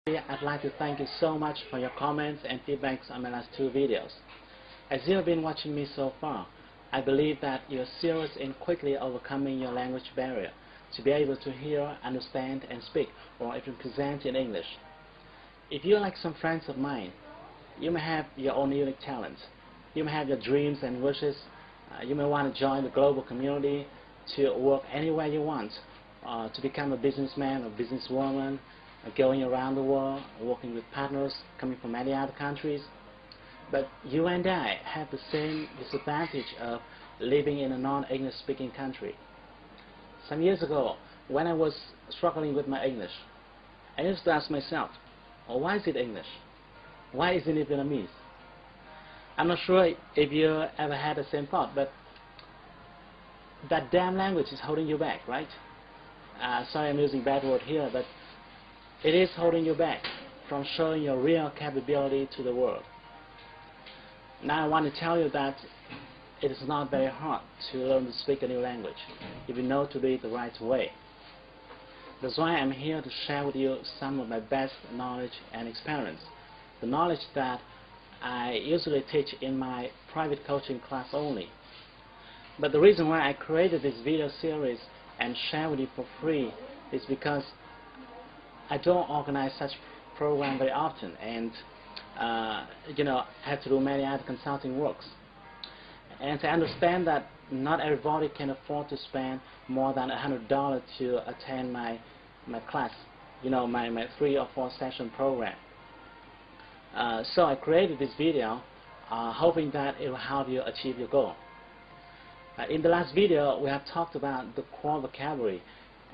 I'd like to thank you so much for your comments and feedbacks on my last two videos. As you have been watching me so far, I believe that you're serious in quickly overcoming your language barrier to be able to hear, understand, and speak, or even present in English. If you're like some friends of mine, you may have your own unique talents. You may have your dreams and wishes. You may want to join the global community to work anywhere you want, to become a businessman or businesswoman, going around the world, working with partners coming from many other countries. But you and I have the same disadvantage of living in a non-English speaking country. Some years ago, when I was struggling with my English, I used to ask myself, why is it English? Why isn't it Vietnamese? I'm not sure if you ever had the same thought, but that damn language is holding you back, right? Sorry I'm using bad word here, but it is holding you back from showing your real capability to the world. Now I want to tell you that it is not very hard to learn to speak a new language if you know to do it the right way. That's why I'm here to share with you some of my best knowledge and experience, the knowledge that I usually teach in my private coaching class only. But the reason why I created this video series and share with you for free is because I don't organize such program very often, and I have to do many other consulting works. And I understand that not everybody can afford to spend more than $100 to attend my class, my 3 or 4 session program. So I created this video hoping that it will help you achieve your goal. In the last video, we have talked about the core vocabulary,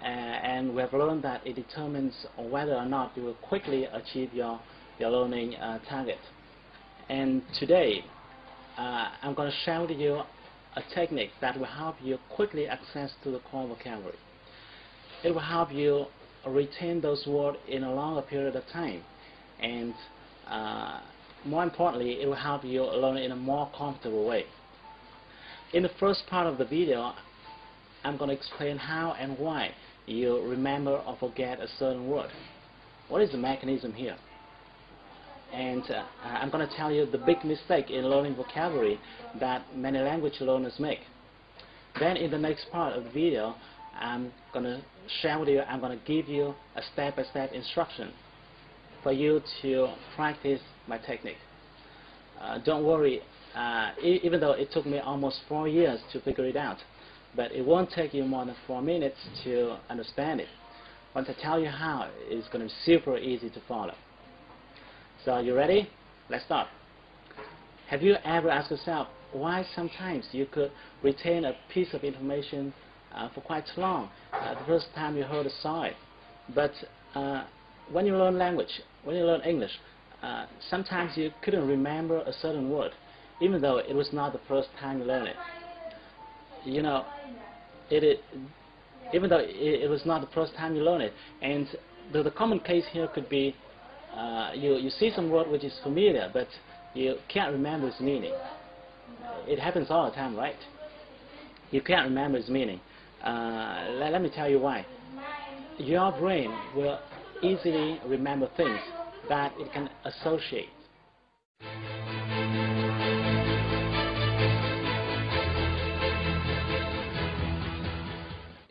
and we have learned that it determines whether or not you will quickly achieve your learning target. And today, I'm going to share with you a technique that will help you quickly access to the core vocabulary. It will help you retain those words in a longer period of time, and more importantly, it will help you learn in a more comfortable way. In the first part of the video, I'm going to explain how and why you remember or forget a certain word. What is the mechanism here? And I'm going to tell you the big mistake in learning vocabulary that many language learners make. Then in the next part of the video, I'm going to share with you, I'm going to give you a step-by-step instruction for you to practice my technique. Don't worry, even though it took me almost 4 years to figure it out, but it won't take you more than 4 minutes to understand it. Once I tell you how, it's going to be super easy to follow. So are you ready? Let's start. Have you ever asked yourself why sometimes you could retain a piece of information for quite long the first time you heard or saw it, but when you learn language, when you learn English, sometimes you couldn't remember a certain word, even though it was not the first time you learned it. Even though it was not the first time you learned it. And the common case here could be you see some word which is familiar, but you can't remember its meaning. It happens all the time, right? You can't remember its meaning. Let me tell you why. Your brain will easily remember things that it can associate.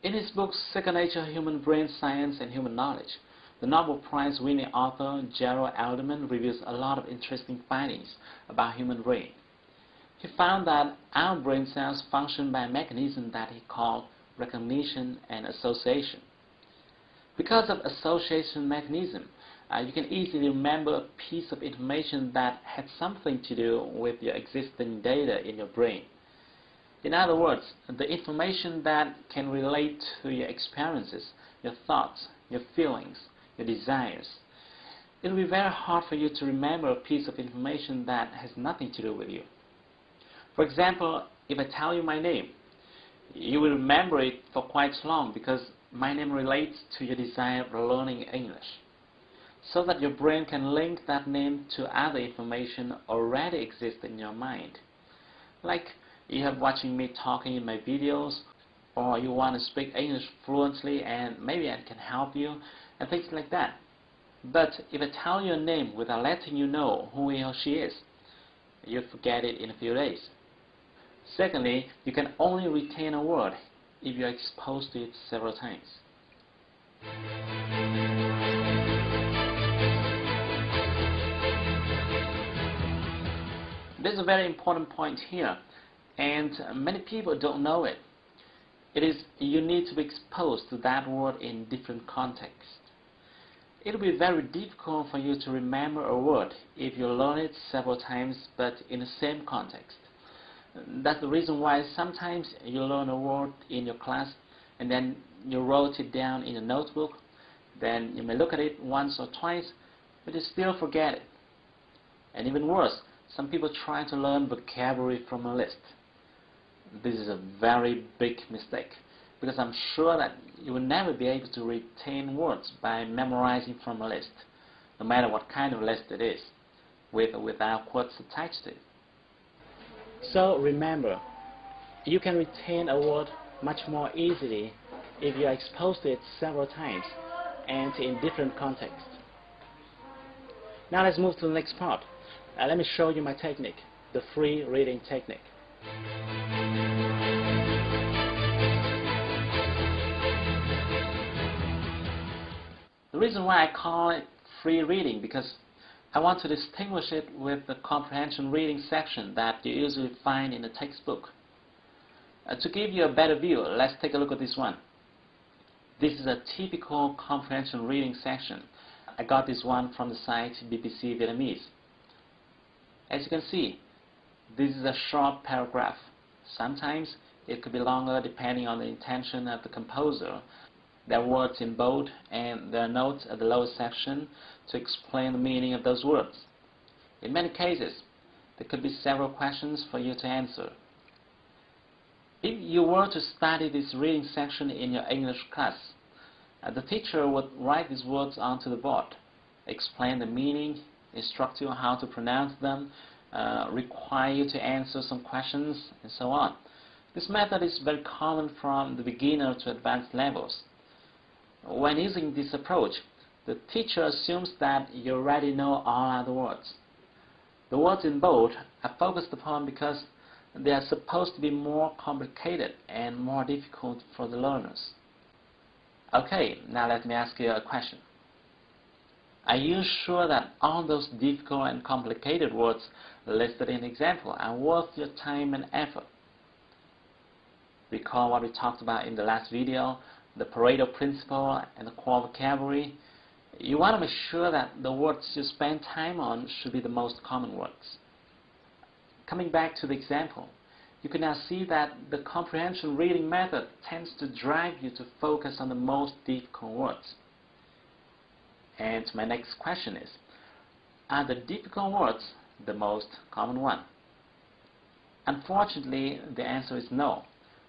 In his book, Second Nature, Human Brain Science and Human Knowledge, the Nobel Prize-winning author Gerald Alderman reveals a lot of interesting findings about human brain. He found that our brain cells function by a mechanism that he called recognition and association. Because of association mechanism, you can easily remember a piece of information that had something to do with your existing data in your brain. In other words, the information that can relate to your experiences, your thoughts, your feelings, your desires. It will be very hard for you to remember a piece of information that has nothing to do with you. For example, if I tell you my name, you will remember it for quite long because my name relates to your desire for learning English, so that your brain can link that name to other information already exist in your mind. Like you have watching me talking in my videos, or you want to speak English fluently and maybe I can help you, and things like that. But if I tell you a name without letting you know who he or she is, you'll forget it in a few days. Secondly, you can only retain a word if you are exposed to it several times. There's a very important point here, and many people don't know it. It is you need to be exposed to that word in different contexts. It will be very difficult for you to remember a word if you learn it several times but in the same context. That's the reason why sometimes you learn a word in your class and then you wrote it down in a notebook. Then you may look at it once or twice, but you still forget it. And even worse, some people try to learn vocabulary from a list. This is a very big mistake, because I'm sure that you will never be able to retain words by memorizing from a list, no matter what kind of list it is, with or without quotes attached to it. So remember, you can retain a word much more easily if you are exposed to it several times and in different contexts. Now let's move to the next part. Let me show you my technique, the free reading technique. The reason why I call it free reading, because I want to distinguish it with the comprehension reading section that you usually find in the textbook. To give you a better view, let's take a look at this one. This is a typical comprehension reading section. I got this one from the site BBC Vietnamese. As you can see, this is a short paragraph. Sometimes it could be longer depending on the intention of the composer. There are words in bold and there are notes at the lower section to explain the meaning of those words. In many cases, there could be several questions for you to answer. If you were to study this reading section in your English class, the teacher would write these words onto the board, explain the meaning, instruct you on how to pronounce them, require you to answer some questions, and so on. This method is very common from the beginner to advanced levels. When using this approach, the teacher assumes that you already know all other words. The words in bold are focused upon because they are supposed to be more complicated and more difficult for the learners. Okay, now let me ask you a question. Are you sure that all those difficult and complicated words listed in the example are worth your time and effort? Recall what we talked about in the last video, the Pareto principle and the core vocabulary. You want to make sure that the words you spend time on should be the most common words. Coming back to the example, you can now see that the comprehension reading method tends to drive you to focus on the most difficult words. And my next question is, are the difficult words the most common one? Unfortunately, the answer is no.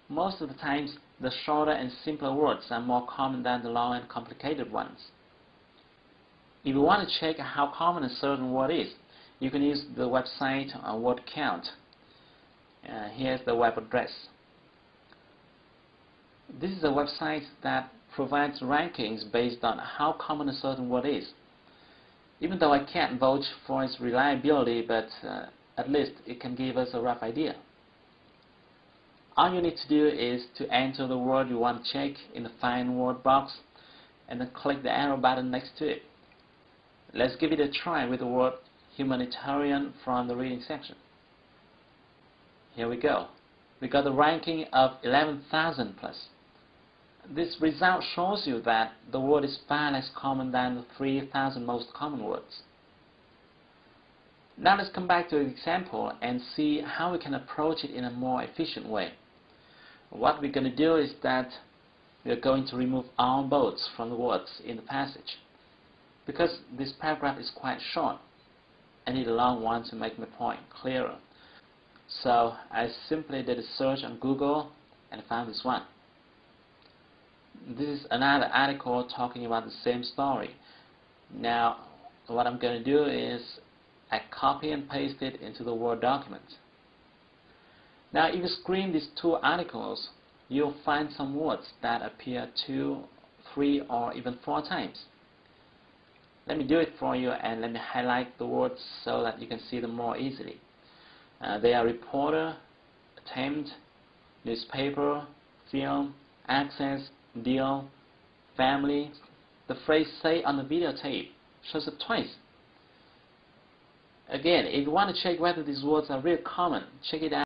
Most of the times, the shorter and simpler words are more common than the long and complicated ones. If you want to check how common a certain word is, you can use the website Word Count. Here's the web address. This is a website that provides rankings based on how common a certain word is. Even though I can't vouch for its reliability, but at least it can give us a rough idea. All you need to do is to enter the word you want to check in the Find Word box and then click the arrow button next to it. Let's give it a try with the word humanitarian from the reading section. Here we go. We got a ranking of 11,000 plus. This result shows you that the word is far less common than the 3,000 most common words. Now let's come back to the example and see how we can approach it in a more efficient way. What we're going to do is that we're going to remove all bolds from the words in the passage. Because this paragraph is quite short, I need a long one to make my point clearer. So I simply did a search on Google and found this one. This is another article talking about the same story. Now what I'm going to do is I copy and paste it into the Word document. Now if you screen these two articles, you'll find some words that appear 2, 3 or even 4 times. Let me do it for you, and let me highlight the words so that you can see them more easily. They are reporter, attempt, newspaper, film, access, deal, family. The phrase "say on the videotape" shows up twice. Again, if you want to check whether these words are really common, check it out.